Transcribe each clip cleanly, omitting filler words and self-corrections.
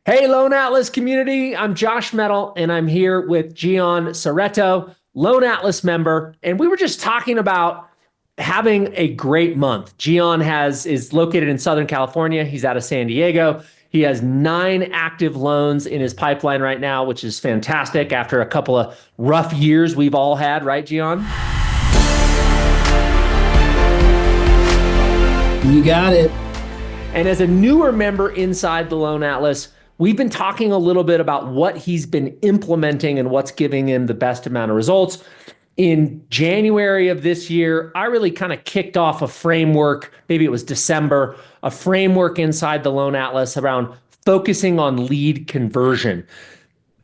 Hey, Loan Atlas community. I'm Josh Metal, and I'm here with Gian Ceretto, Loan Atlas member. And we were just talking about having a great month. Gian is located in Southern California. He's out of San Diego. He has 9 active loans in his pipeline right now, which is fantastic after a couple of rough years we've all had, right, Gian? You got it. And as a newer member inside the Loan Atlas, we've been talking a little bit about what he's been implementing and what's giving him the best amount of results. In January of this year, I really kind of kicked off a framework, maybe it was December, a framework inside the Loan Atlas around focusing on lead conversion.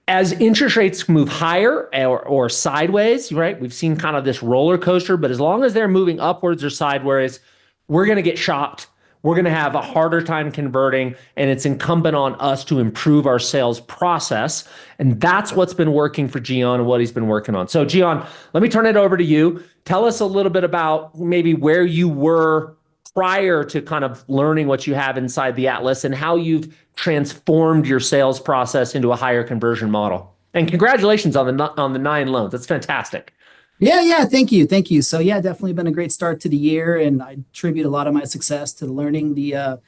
As interest rates move higher or sideways, right? We've seen kind of this roller coaster, but as long as they're moving upwards or sideways, we're going to get shopped. We're going to have a harder time converting, and it's incumbent on us to improve our sales process. And that's what's been working for Gian and what he's been working on. So, Gian, let me turn it over to you. Tell us a little bit about maybe where you were prior to kind of learning what you have inside the Atlas and how you've transformed your sales process into a higher conversion model. And congratulations on the 9 loans. That's fantastic. Yeah. Thank you. So yeah, definitely been a great start to the year, and I attribute a lot of my success to learning the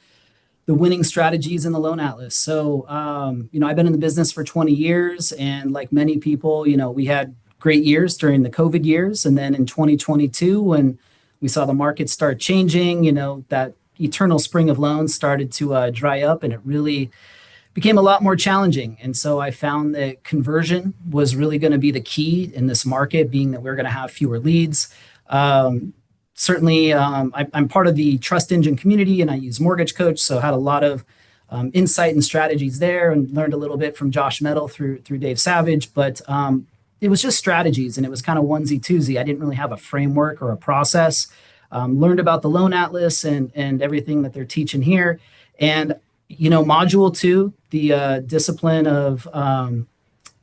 winning strategies in the Loan Atlas. So I've been in the business for 20 years, and like many people, we had great years during the COVID years, and then in 2022, when we saw the market start changing, that eternal spring of loans started to dry up, and it really became a lot more challenging. And so I found that conversion was really going to be the key in this market, being that we're going to have fewer leads. Certainly, I'm part of the Trust Engine community, and I use Mortgage Coach, so had a lot of insight and strategies there, and learned a little bit from Josh Metal through Dave Savage. But it was just strategies, and it was kind of onesie twosie. I didn't really have a framework or a process. Learned about the Loan Atlas and everything that they're teaching here, and module 2, the discipline of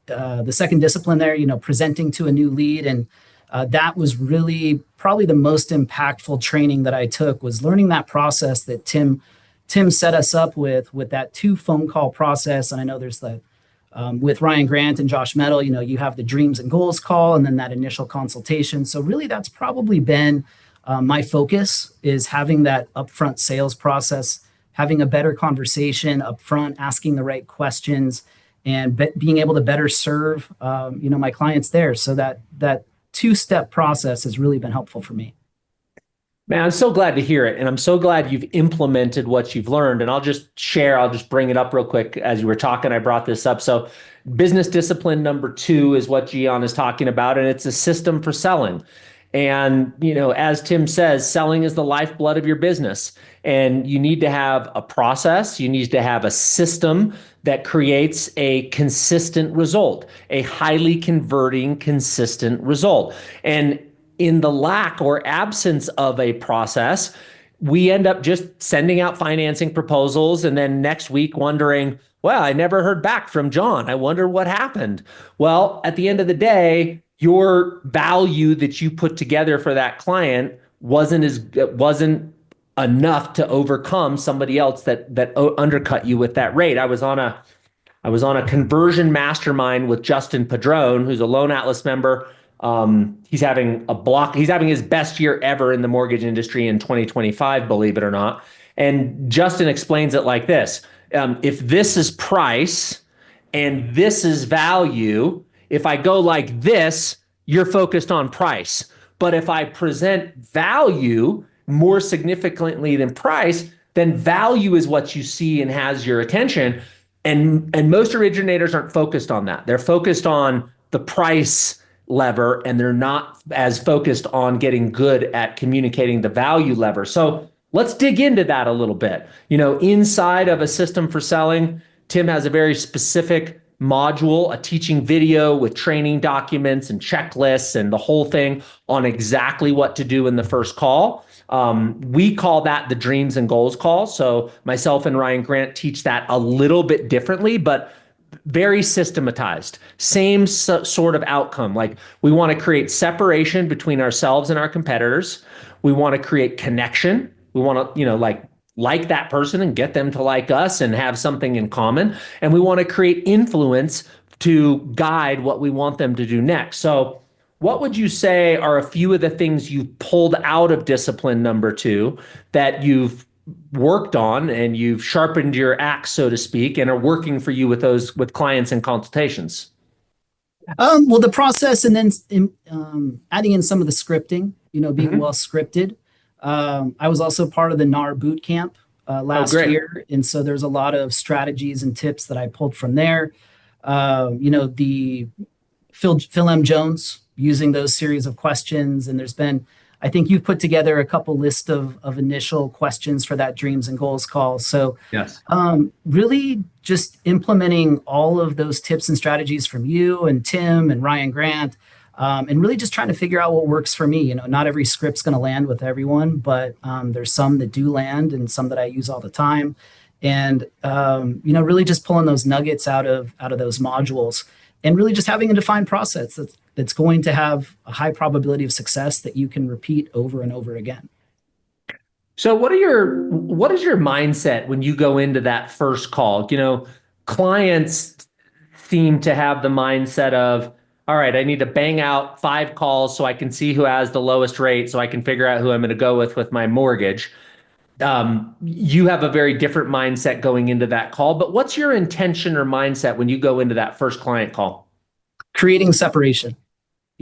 the second discipline there, presenting to a new lead. And that was really probably the most impactful training that I took, was learning that process that Tim set us up with that 2 phone call process. And I know there's the with Ryan Grant and Josh Metal, you have the dreams and goals call, and then that initial consultation. So really that's probably been my focus, is having that upfront sales process, having a better conversation up front, asking the right questions, and being able to better serve my clients there. So that 2-step process has really been helpful for me. Man, I'm so glad to hear it. And I'm so glad you've implemented what you've learned. And I'll just bring it up real quick. As you were talking, I brought this up. So business discipline number 2 is what Gian is talking about. And it's a system for selling. And, as Tim says, selling is the lifeblood of your business. And you need to have a process. You need to have a system that creates a consistent result, a highly converting, consistent result. And in the lack or absence of a process, we end up just sending out financing proposals and then next week wondering, well, I never heard back from John. I wonder what happened. Well, at the end of the day, your value that you put together for that client wasn't enough to overcome somebody else that undercut you with that rate. I was on a conversion mastermind with Justin Padron, who's a Loan Atlas member. He's having his best year ever in the mortgage industry in 2025, believe it or not. And Justin explains it like this. If this is price and this is value, if I go like this, you're focused on price. But if I present value more significantly than price, then value is what you see and has your attention. And most originators aren't focused on that. They're focused on the price lever, and they're not as focused on getting good at communicating the value lever. So let's dig into that a little bit. Inside of a system for selling, Tim has a very specific module, a teaching video with training documents and checklists and the whole thing on exactly what to do in the first call. We call that the dreams and goals call. So myself and Ryan Grant teach that a little bit differently, but very systematized, same sort of outcome. Like, we want to create separation between ourselves and our competitors. We want to create connection. We want to, like that person and get them to like us and have something in common. And we want to create influence to guide what we want them to do next. So, what would you say are a few of the things you've pulled out of discipline number two that you've worked on and you've sharpened your axe, so to speak, and are working for you with those with clients and consultations? Well, the process and then adding in some of the scripting, being Mm-hmm. well scripted. I was also part of the NAR boot camp Oh, last great. year. And so there's a lot of strategies and tips that I pulled from there. The Phil M. Jones using those series of questions. And there's been, I think you've put together a couple list of initial questions for that dreams and goals call. So Yes. really just implementing all of those tips and strategies from you and Tim and Ryan Grant, and really just trying to figure out what works for me. Not every script's going to land with everyone, but there's some that do land and some that I use all the time. And really just pulling those nuggets out of those modules, and really just having a defined process that's going to have a high probability of success that you can repeat over and over again. So what is your mindset when you go into that first call? Clients seem to have the mindset of, all right, I need to bang out 5 calls so I can see who has the lowest rate so I can figure out who I'm going to go with my mortgage. You have a very different mindset going into that call, but what's your intention or mindset when you go into that first client call? Creating separation.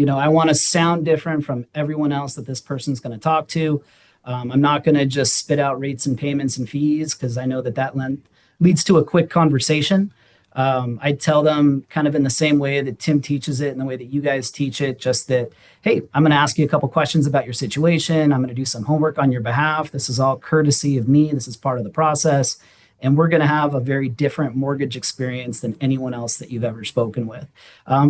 I want to sound different from everyone else that this person's going to talk to. I'm not going to just spit out rates and payments and fees because I know that leads to a quick conversation. I tell them kind of in the same way that Tim teaches it and the way that you guys teach it, just that, hey, I'm going to ask you a couple questions about your situation. I'm going to do some homework on your behalf. This is all courtesy of me. This is part of the process. And we're going to have a very different mortgage experience than anyone else that you've ever spoken with.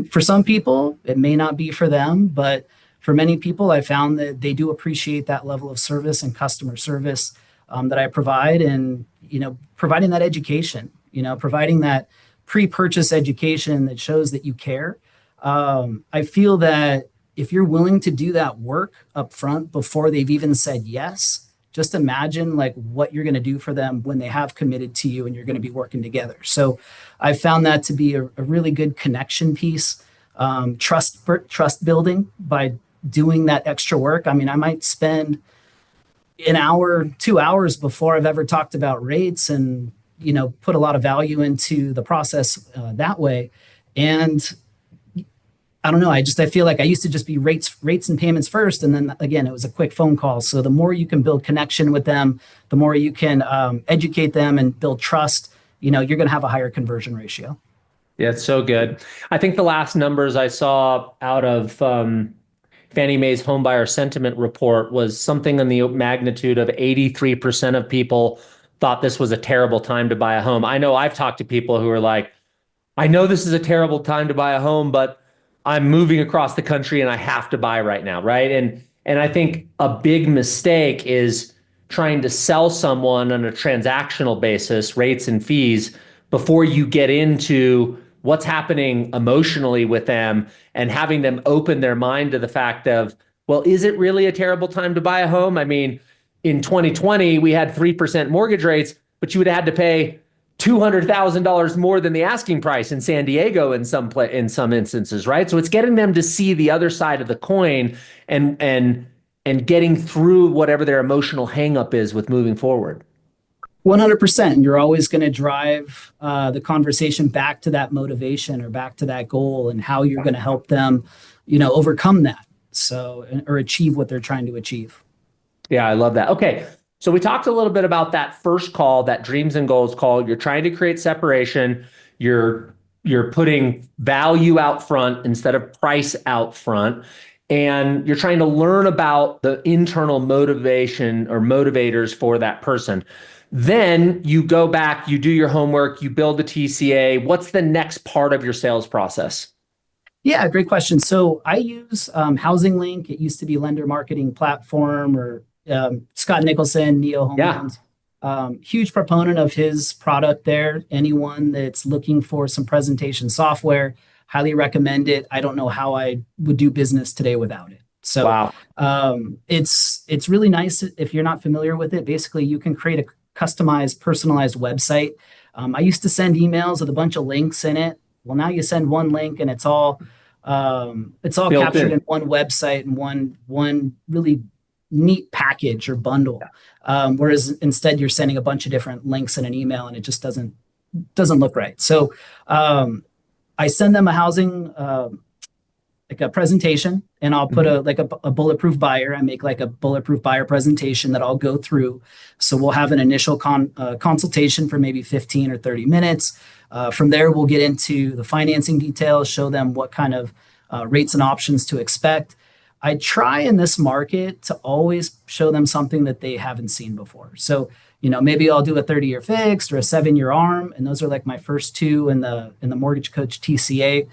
For some people, it may not be for them, but for many people, I found that they do appreciate that level of service and customer service that I provide, and providing that education, providing that pre-purchase education that shows that you care. I feel that if you're willing to do that work up front before they've even said yes, just imagine like what you're going to do for them when they have committed to you and you're going to be working together. So I found that to be a really good connection piece, trust building by doing that extra work. I mean, I might spend an hour, 2 hours before I've ever talked about rates, and put a lot of value into the process that way. And I don't know. I feel like I used to just be rates and payments first, and then again it was a quick phone call. So the more you can build connection with them, the more you can educate them and build trust. You're going to have a higher conversion ratio. Yeah, it's so good. I think the last numbers I saw out of Fannie Mae's homebuyer sentiment report was something in the magnitude of 83% of people thought this was a terrible time to buy a home. I know I've talked to people who are like, I know this is a terrible time to buy a home, but I'm moving across the country and I have to buy right now, right? And I think a big mistake is trying to sell someone on a transactional basis, rates and fees, before you get into what's happening emotionally with them and having them open their mind to the fact of, well, is it really a terrible time to buy a home? I mean, in 2020, we had 3% mortgage rates, but you would have had to pay $200,000 more than the asking price in San Diego in some instances, right? So it's getting them to see the other side of the coin and getting through whatever their emotional hangup is with moving forward. 100%. And you're always going to drive the conversation back to that motivation or back to that goal and how you're going to help them, overcome that. So, or achieve what they're trying to achieve. Yeah, I love that. Okay. So we talked a little bit about that first call, that dreams and goals call. You're trying to create separation. You're putting value out front instead of price out front. And you're trying to learn about the internal motivation or motivators for that person. Then you go back, you do your homework, you build a TCA. What's the next part of your sales process? Yeah, great question. So I use Housing Link. It used to be Lender Marketing Platform, or Scott Nicholson, Neo Home Yeah. Loans. Huge proponent of his product there. Anyone that's looking for some presentation software, highly recommend it. I don't know how I would do business today without it. So Wow. it's really nice if you're not familiar with it. Basically, you can create a customized, personalized website. I used to send emails with a bunch of links in it. Well, now you send one link and it's all Built captured in. in one website and one really neat package or bundle. Whereas instead you're sending a bunch of different links in an email and it just doesn't look right. So I send them a housing like a presentation, and I'll put Mhm. a bulletproof buyer. I make like a bulletproof buyer presentation that I'll go through. So we'll have an initial consultation for maybe 15 or 30 minutes. From there, we'll get into the financing details, show them what kind of rates and options to expect. I try in this market to always show them something that they haven't seen before. So, maybe I'll do a 30-year fixed or a 7-year ARM, and those are like my first two in the Mortgage Coach TCA.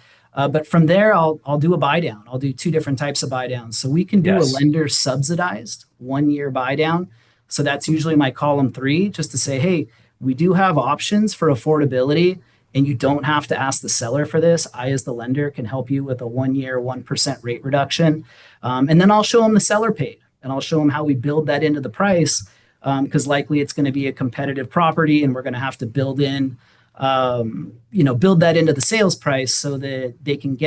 But from there, I'll do a buy down. I'll do two different types of buy downs. So we can do a Yes. lender subsidized 1-year buy down. So that's usually my column three, just to say, hey, we do have options for affordability, and you don't have to ask the seller for this. I, as the lender, can help you with a 1-year 1% rate reduction. And then I'll show them the seller paid, and I'll show them how we build that into the price, because likely it's going to be a competitive property, and we're going to have to build that into the sales price so that they can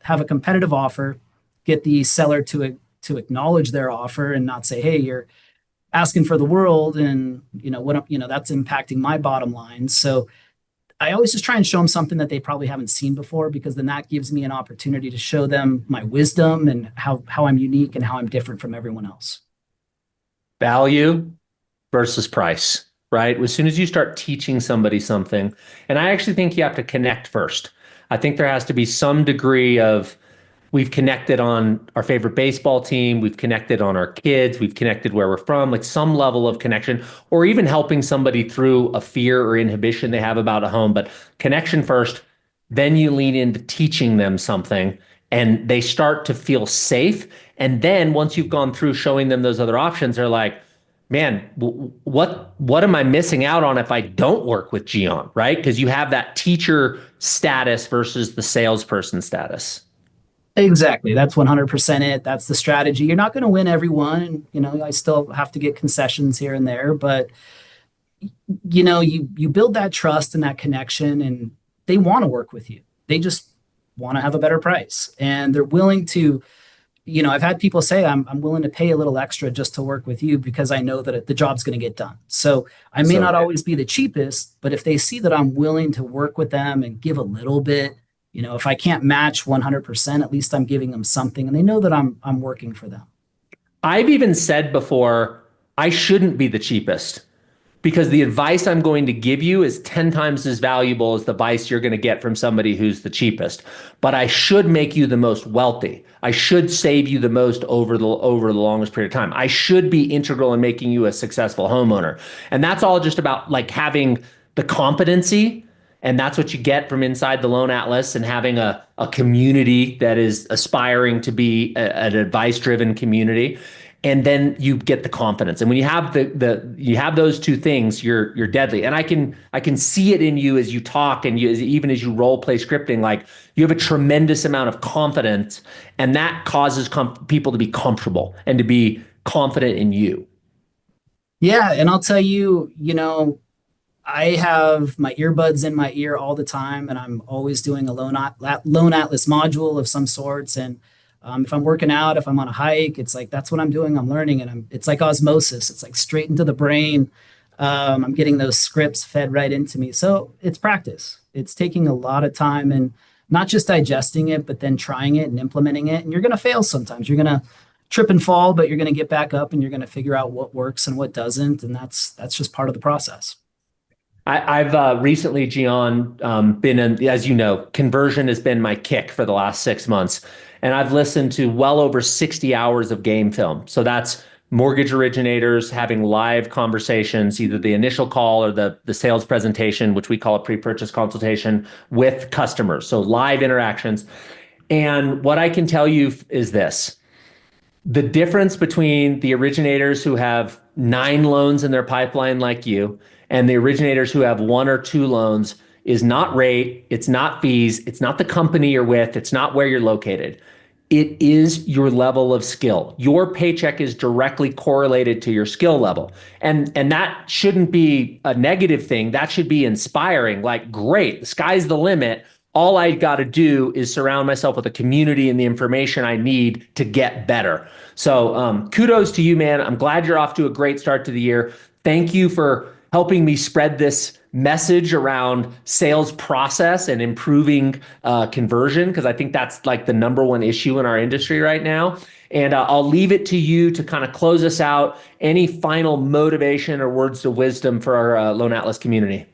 have a competitive offer, get the seller to acknowledge their offer and not say, hey, you're asking for the world, and that's impacting my bottom line. So I always just try and show them something that they probably haven't seen before, because then that gives me an opportunity to show them my wisdom and how I'm unique and how I'm different from everyone else. Value versus price, right? As soon as you start teaching somebody something, and I actually think you have to connect first. I think there has to be some degree of we've connected on our favorite baseball team, we've connected on our kids, we've connected where we're from, like some level of connection, or even helping somebody through a fear or inhibition they have about a home. But connection first, then you lean into teaching them something and they start to feel safe. And then once you've gone through showing them those other options, they're like, man, what am I missing out on if I don't work with Gian, right? Because you have that teacher status versus the salesperson status. Exactly. That's 100% it. That's the strategy. You're not going to win everyone. I still have to get concessions here and there, but you build that trust and that connection, and they want to work with you. They just want to have a better price, and they're willing to. I've had people say, I'm willing to pay a little extra just to work with you because I know that the job's going to get done. So I may So not good. always be the cheapest, but if they see that I'm willing to work with them and give a little bit, if I can't match 100%, at least I'm giving them something, and they know that I'm working for them. I've even said before, I shouldn't be the cheapest because the advice I'm going to give you is 10 times as valuable as the advice you're going to get from somebody who's the cheapest. But I should make you the most wealthy. I should save you the most over the longest period of time. I should be integral in making you a successful homeowner. And that's all just about like having the competency. And that's what you get from inside the Loan Atlas, and having a community that is aspiring to be an advice driven community. And then you get the confidence. And when you have you have those two things, you're deadly. And I can see it in you as you talk, and even as you role play scripting, like you have a tremendous amount of confidence, and that causes people to be comfortable and to be confident in you. Yeah, and I'll tell you, I have my earbuds in my ear all the time, and I'm always doing a loan atlas module of some sorts. And if I'm working out, if I'm on a hike, it's like that's what I'm doing. I'm learning, and it's like osmosis. It's like straight into the brain. I'm getting those scripts fed right into me. So it's practice. It's taking a lot of time, and not just digesting it, but then trying it and implementing it. And you're going to fail sometimes. You're going to trip and fall, but you're going to get back up, and you're going to figure out what works and what doesn't. And that's just part of the process. I've recently, Gian, been in, as you know, conversion has been my kick for the last 6 months. And I've listened to well over 60 hours of game film. So that's mortgage originators having live conversations, either the initial call or the sales presentation, which we call a pre-purchase consultation, with customers. So live interactions. And what I can tell you is this: the difference between the originators who have 9 loans in their pipeline like you and the originators who have 1 or 2 loans is not rate, it's not fees, it's not the company you're with, it's not where you're located. It is your level of skill. Your paycheck is directly correlated to your skill level. And that shouldn't be a negative thing. That should be inspiring. Like, great, the sky's the limit. All I got to do is surround myself with a community and the information I need to get better. So kudos to you, man. I'm glad you're off to a great start to the year. Thank you for helping me spread this message around sales process and improving conversion, because I think that's like the number one issue in our industry right now. And I'll leave it to you to kind of close us out. Any final motivation or words of wisdom for our Loan Atlas community?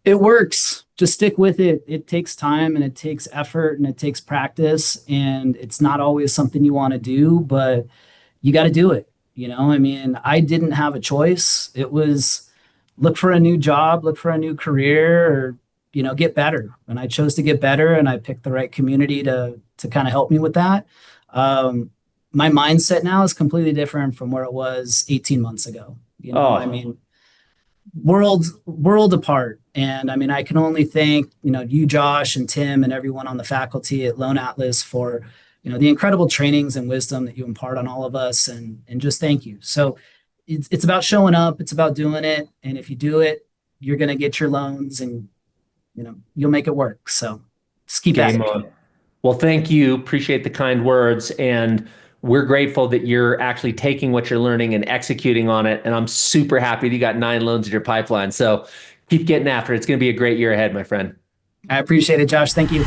It works. Just stick with it. It takes time and it takes effort and it takes practice. And it's not always something you want to do, but you got to do it. I mean, I didn't have a choice. It was look for a new job, look for a new career, or, get better. And I chose to get better and I picked the right community to kind of help me with that. My mindset now is completely different from where it was 18 months ago. I Oh, mean, world apart. And I mean, I can only thank, you, Josh, and Tim, and everyone on the faculty at Loan Atlas for, the incredible trainings and wisdom that you impart on all of us, and just thank you. So it's about showing up, it's about doing it. And if you do it, you're going to get your loans, and, you'll make it work. So just keep at game it. on. Well, thank you. Appreciate the kind words. And we're grateful that you're actually taking what you're learning and executing on it. And I'm super happy that you got 9 loans in your pipeline. So keep getting after it. It's going to be a great year ahead, my friend. I appreciate it, Josh. Thank you.